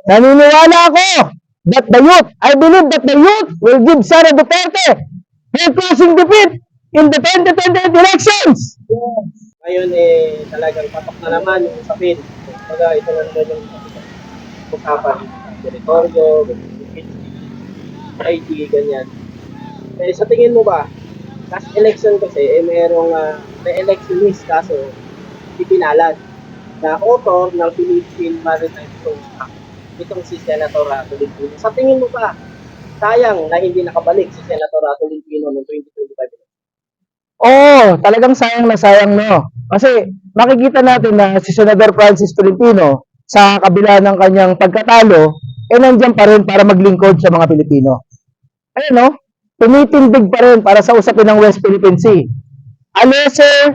Naniniwala ako that the youth, I believe that the youth will give Sara Duterte her crushing defeat in the 2028 elections. Yes. Ngayon talagang patok na naman yung sapin. Kumbaga ito na naman yung usapan. Territoryo, ID, ganyan. Sa tingin mo ba, last election kasi, merong may election list kaso ipinalat na author ng Philippine Maritime Zone Act. Itong si Senator Tolentino. Sa tingin mo ba, sayang na hindi nakabalik si Senator Tolentino noong 2025? Oo, talagang sayang na sayang, no? Kasi makikita natin na si Senator Francis Tolentino, sa kabila ng kanyang pagkatalo, nandiyan pa rin para maglingkod sa mga Pilipino. Ayun, no? Tumitindig pa rin para sa usapin ng West Philippine Sea. A lesser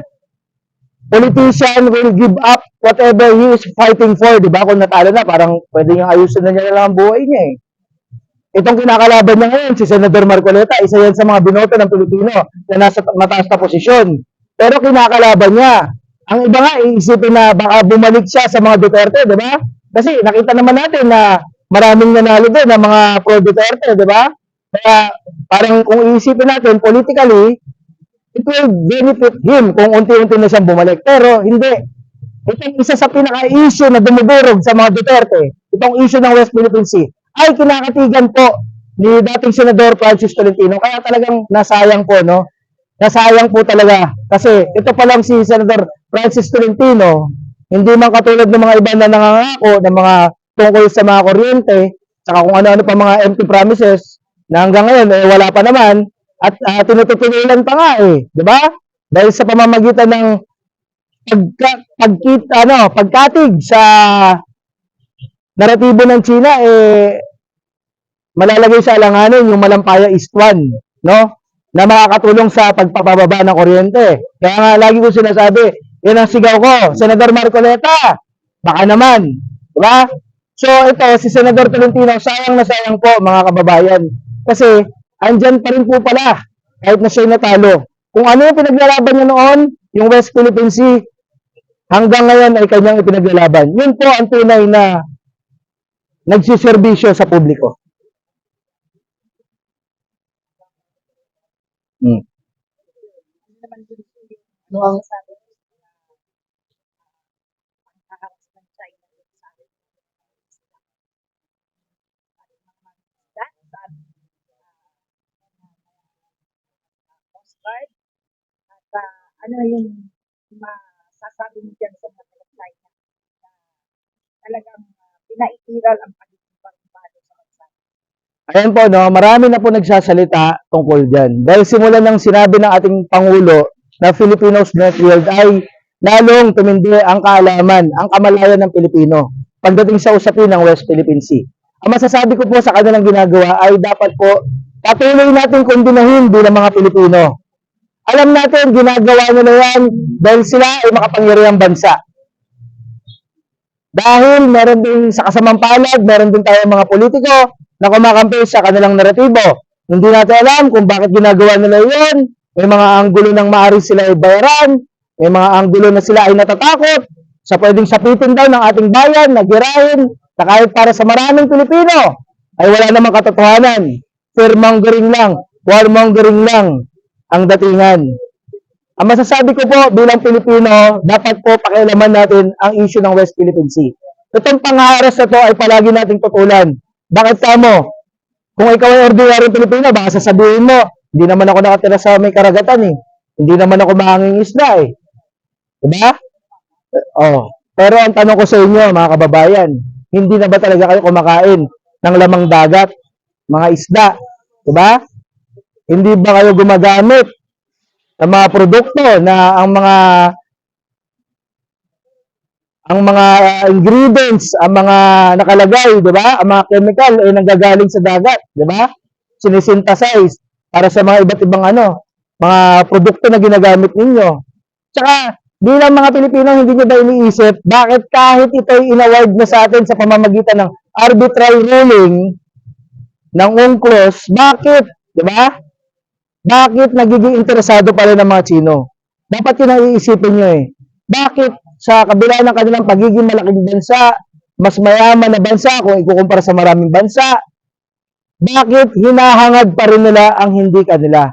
politician will give up whatever he is fighting for, di ba? Kung natalo na, parang pwede niyang ayusin na niya lang ang buhay niya eh. Itong kinakalaban niya ngayon, si Senador Marcoleta, isa yan sa mga binoto ng Pilipino na nasa mataas na posisyon. Pero kinakalaban niya. Ang iba nga, iisipin na baka bumalik siya sa mga Duterte, di ba? Kasi nakita naman natin na maraming nanalo din ng mga pro-Duterte, di ba? Kaya parang kung iisipin natin politically, it will benefit him kung unti-unti na siyang bumalik. Pero hindi. Itong isa sa pinaka-issue na dumudurog sa mga Duterte, itong issue ng West Philippine Sea, ay kinakatigan po ni dating Senador Francis Tolentino. Kaya talagang nasayang po, no? Nasayang po talaga. Kasi ito pa lang si Senador Francis Tolentino, hindi man katulad ng mga iba na nangangako ng mga tungkol sa mga kuryente, saka kung ano-ano pa mga empty promises, na hanggang ngayon, wala pa naman, at tinututuloyan pa nga di ba? Dahil sa pamamagitan ng pagkatig sa naratibo ng China, malalagay sa alanganin yung Malampaya East 1, no? Na makakatulong sa pagpapababa ng kuryente. Kaya nga, lagi ko sinasabi, yan ang sigaw ko, Senador Marcoleta, baka naman, di ba? So, ito, si Senador Tolentino, sayang na sayang po, mga kababayan. Kasi, andyan pa rin po pala, kahit na siya'y natalo. Kung ano yung pinaglalaban niya noon, yung West Philippine Sea, hanggang ngayon ay kanyang ipinaglalaban. Yun po ang tunay na nagsiservisyo sa publiko. Ano ang sabi ng China sa Coast Guard at ano yung masasabi niyo dyan sa mga China na talagang pinaitiral ang pagiging pagpapalo sa bansa? Ayan po, no, marami na po nagsasalita tungkol dyan. Dahil simulan ng sinabi ng ating Pangulo na Filipinos Net World ay lalong tumindi ang kaalaman, ang kamalayan ng Pilipino pagdating sa usapin ng West Philippine Sea. Ang masasabi ko po sa kanilang ginagawa ay dapat po patuloy natin kondinahin bilang mga Pilipino. Alam natin, ginagawa nila yan dahil sila ay makapangyarihang bansa. Dahil meron din sa kasamang palad, meron din tayong mga politiko na kumakampi sa kanilang naratibo. Hindi natin alam kung bakit ginagawa nila yun. May mga anggulo ng maaari sila ay bayaran. May mga anggulo na sila ay natatakot sa pwedeng sapitin daw ng ating bayan, nagirahin, na kahit para sa maraming Pilipino ay wala namang katotohanan. Fearmongering lang, warmongering lang ang datingan. Ang masasabi ko po bilang Pilipino, dapat po pakialaman natin ang issue ng West Philippine Sea. Itong pangharas na to ay palagi nating tutulan. Bakit kamo? Kung ikaw ay ordinary Pilipino, baka sasabihin mo, hindi naman ako nakatira sa may karagatan Hindi naman ako mahanging isda Diba? Pero ang tanong ko sa inyo, mga kababayan, hindi na ba talaga kayo kumakain ng lamang dagat, mga isda? Diba? Hindi ba kayo gumagamit ng mga produkto na ang mga ingredients, ang mga nakalagay, di ba? Ang mga chemical ay nanggagaling sa dagat, di ba? Sinisynthesize para sa mga iba't ibang mga produkto na ginagamit ninyo. Tsaka, bilang mga Pilipino, hindi nyo ba iniisip, bakit kahit ito'y inaward na sa atin sa pamamagitan ng arbitrary ruling ng UNCLOS, bakit? Di ba? Bakit nagiging interesado pa rin ang mga Chino? Dapat yun ang iisipin nyo Bakit sa kabila ng kanilang pagiging malaking bansa, mas mayaman na bansa kung ikukumpara sa maraming bansa, bakit hinahangad pa rin nila ang hindi kanila?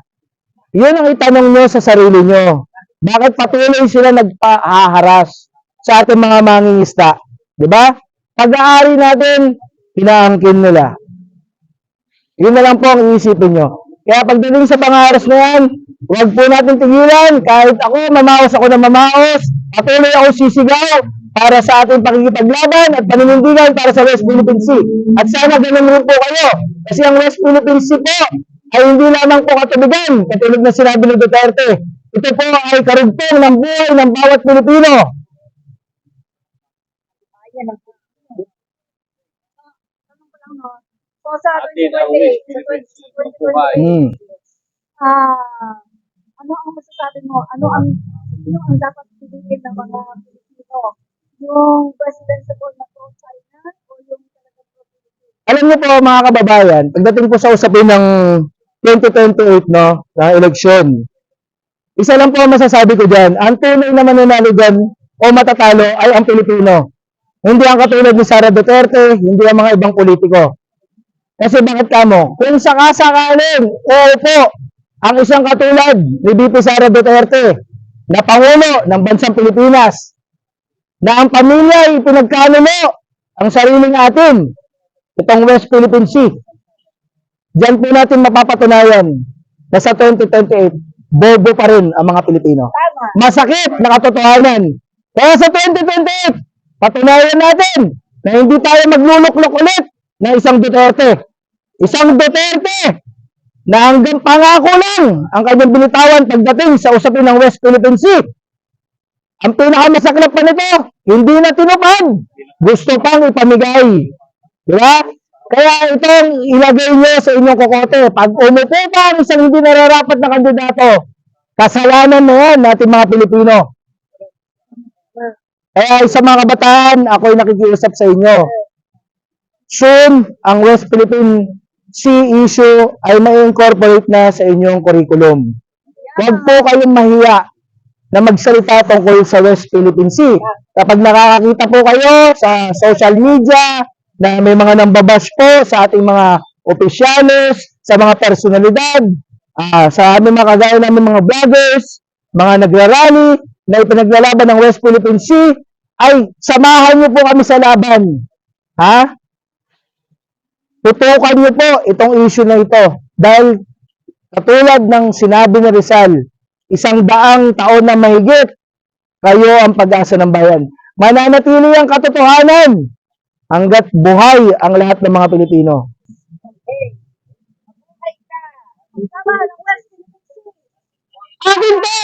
Yun ang itanong nyo sa sarili nyo. Bakit patuloy sila nagpahaharas sa ating mga mangingisda? Di ba? Pag-aari natin, pinaangkin nila. Yun na lang po ang iisipin nyo. Kaya pagdating sa pangaras na yan, huwag po natin tigilan. Kahit ako, mamaos ako na mamaos. Patuloy ako sisigaw para sa ating pakikipaglaban at paninindigan para sa West Philippine Sea. At sana ganun rin po kayo. Kasi ang West Philippine Sea po ay hindi lamang po katubigan, katulad na sinabi ni Duterte. Ito po ay karugtong ng buhay ng bawat Pilipino. Ayan ang tanong ko lang, no? So, sa Atin ang West Philippine Sea, mabuhay. 2028, ano ang masasabi mo? Ano ang dapat piliin ng mga Pilipino? Yung presidential na pro-China o yung talagang pro-Philippines? Alam niyo po mga kababayan, pagdating po sa usapin ng 2028 no, na eleksyon, isa lang po ang masasabi ko dyan, ang tunay na mananalo dyan o matatalo ay ang Pilipino. Hindi ang katulad ni Sara Duterte, hindi ang mga ibang politiko. Kasi bakit kamo? Kung sakasakaling, oo po, ang isang katulad ni VP Sara Duterte na Pangulo ng Bansang Pilipinas, na ang pamilya ay pinagkanulo ang sariling atin, itong West Philippine Sea. Diyan po natin mapapatunayan na sa 2028, bobo pa rin ang mga Pilipino. Tama. Masakit na katotohanan. Kaya sa 2028, patunayan natin na hindi tayo magluluklok ulit ng isang Duterte. Isang Duterte na hanggang pangako lang ang kanyang binitawan pagdating sa usapin ng West Philippine Sea. Ang pinakamasaklap pa nito, hindi na tinupad. Gusto pang ipamigay. Di ba? Kaya itong ilagay nyo sa inyong kokote. Pag umupo pa ang isang hindi nararapat na kandidato, kasalanan na yan natin mga Pilipino. Kaya sa mga kabataan, ako'y nakikiusap sa inyo. Soon, ang West Philippine Sea issue ay ma-incorporate na sa inyong curriculum. Huwag po kayong mahiya na magsalita tungkol sa West Philippine Sea. Kapag nakakakita po kayo sa social media na may mga nambabash po sa ating mga opisyalis, sa mga personalidad, sa aming mga kagaya namin mga vloggers, mga nagrarally na ipinaglalaban ng West Philippine Sea, ay samahan niyo po kami sa laban. Ha? Tutukan niyo po itong issue na ito. Dahil katulad ng sinabi ni Rizal, 100 taon na mahigit, kayo ang pag-asa ng bayan. Mananatili ang katotohanan hanggat buhay ang lahat ng mga Pilipino. Okay. Mabuhay ka. Tama ng West Philippine Sea. Akin to!